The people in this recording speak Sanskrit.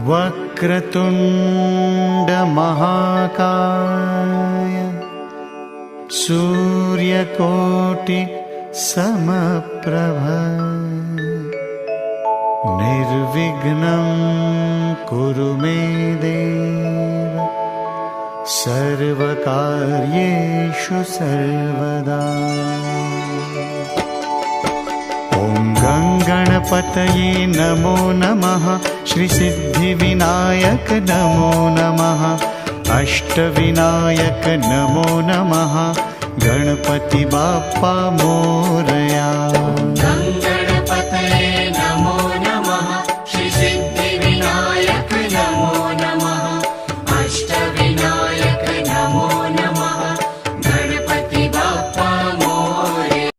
वक्रतुण्ड महाकाय सूर्यकोटि समप्रभ निर्विघ्नं कुरु मे देव सर्वकार्येषु सर्वदा। ॐ गणपतये नमो नमः, श्रीसिद्धिविनायक नमो नमः, अष्टविनायक नमो नमः, गणपति बाप्पा मोरया।